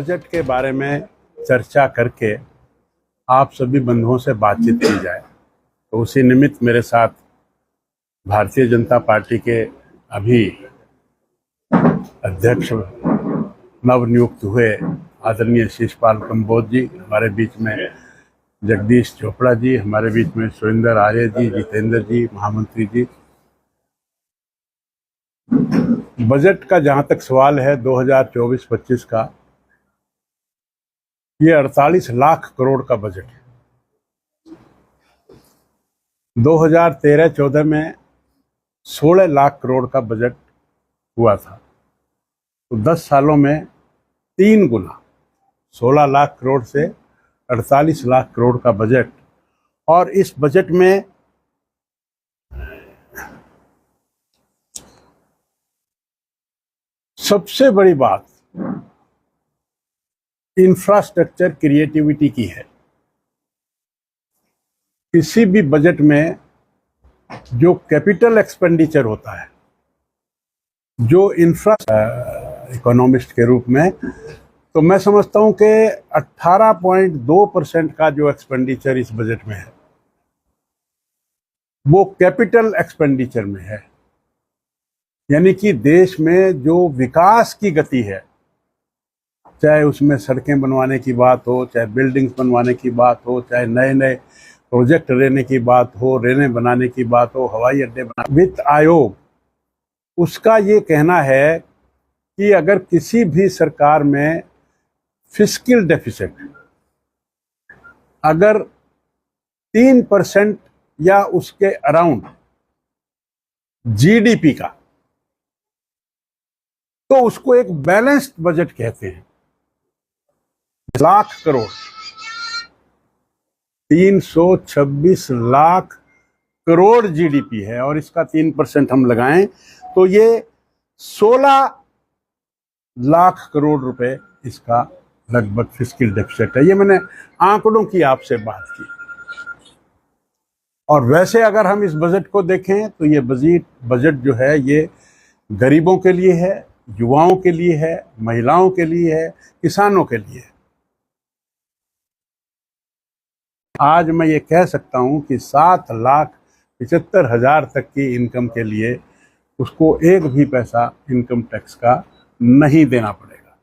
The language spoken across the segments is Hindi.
बजट के बारे में चर्चा करके आप सभी बंधुओं से बातचीत की जाए। तो उसी निमित्त मेरे साथ भारतीय जनता पार्टी के अभी अध्यक्ष नवनियुक्त हुए आदरणीय शिषपाल कम्बोज जी हमारे बीच में, जगदीश चोपड़ा जी हमारे बीच में, सुरेंद्र आर्य जी, जितेंद्र जी, महामंत्री जी। बजट का जहां तक सवाल है 2024-25 का, ये 48 लाख करोड़ का बजट है। 2013-14 में 16 लाख करोड़ का बजट हुआ था। तो 10 सालों में 3 गुना, 16 लाख करोड़ से 48 लाख करोड़ का बजट। और इस बजट में सबसे बड़ी बात इंफ्रास्ट्रक्चर क्रिएटिविटी की है। किसी भी बजट में जो कैपिटल एक्सपेंडिचर होता है, जो इकोनॉमिस्ट के रूप में, तो मैं समझता हूं कि 18.2% का जो एक्सपेंडिचर इस बजट में है वो कैपिटल एक्सपेंडिचर में है। यानी कि देश में जो विकास की गति है, चाहे उसमें सड़कें बनवाने की बात हो, चाहे बिल्डिंग्स बनवाने की बात हो, चाहे नए नए प्रोजेक्ट लेने की बात हो, रेलें बनाने की बात हो, हवाई अड्डे बनाने, वित्त आयोग उसका ये कहना है कि अगर किसी भी सरकार में फिस्कल डेफिसिट अगर 3% या उसके अराउंड जीडीपी का, तो उसको एक बैलेंस्ड बजट कहते हैं। लाख करोड़, 326 लाख करोड़ जीडीपी है, और इसका 3% हम लगाएं तो ये 16 लाख करोड़ रुपए इसका लगभग फिस्कल डेफिसिट है। ये मैंने आंकड़ों की आपसे बात की। और वैसे अगर हम इस बजट को देखें तो ये बजट जो है ये गरीबों के लिए है, युवाओं के लिए है, महिलाओं के लिए है, किसानों के लिए है। आज मैं ये कह सकता हूं कि 7,75,000 तक की इनकम के लिए उसको एक भी पैसा इनकम टैक्स का नहीं देना पड़ेगा।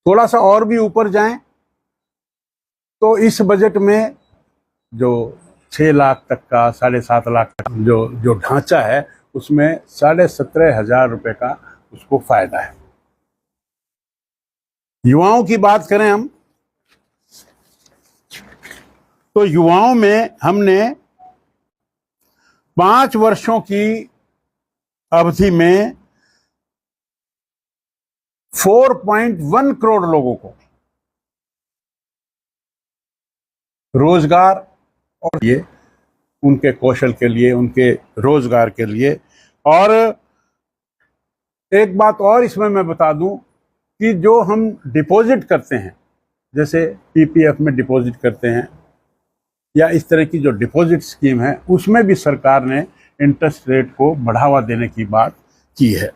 थोड़ा सा और भी ऊपर जाएं तो इस बजट में जो 6 लाख तक का, 7.5 लाख तक जो ढांचा है, उसमें 17,500 रुपए का उसको फायदा है। युवाओं की बात करें हम, तो युवाओं में हमने 5 वर्षों की अवधि में 4.1 करोड़ लोगों को रोजगार, और ये उनके कौशल के लिए, उनके रोजगार के लिए। और एक बात और इसमें मैं बता दूं कि जो हम डिपॉजिट करते हैं, जैसे पीपीएफ में डिपॉजिट करते हैं या इस तरह की जो डिपॉजिट स्कीम है, उसमें भी सरकार ने इंटरेस्ट रेट को बढ़ावा देने की बात की है।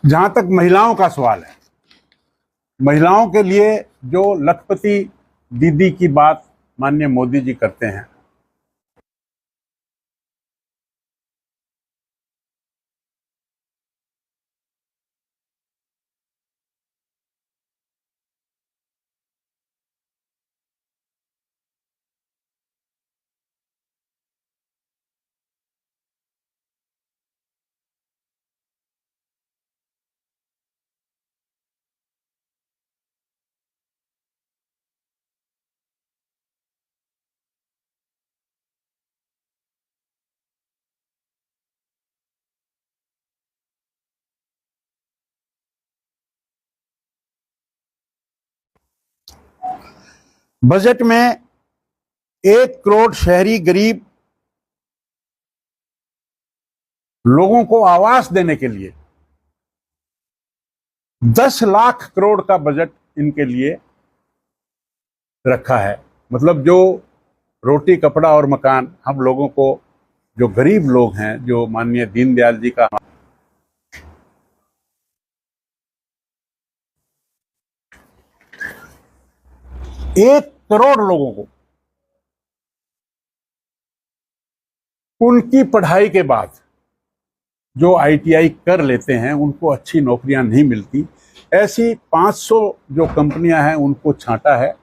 जहां तक महिलाओं का सवाल है, महिलाओं के लिए जो लखपति दीदी की बात माननीय मोदी जी करते हैं, बजट में 1 करोड़ शहरी गरीब लोगों को आवास देने के लिए 10 लाख करोड़ का बजट इनके लिए रखा है। मतलब जो रोटी कपड़ा और मकान हम लोगों को, जो गरीब लोग हैं, जो माननीय दीनदयाल जी का 1 करोड़ लोगों को उनकी पढ़ाई के बाद जो ITI कर लेते हैं उनको अच्छी नौकरियां नहीं मिलती। ऐसी 500 जो कंपनियां हैं उनको छांटा है,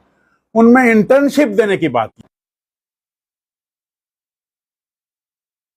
उनमें इंटर्नशिप देने की बात की।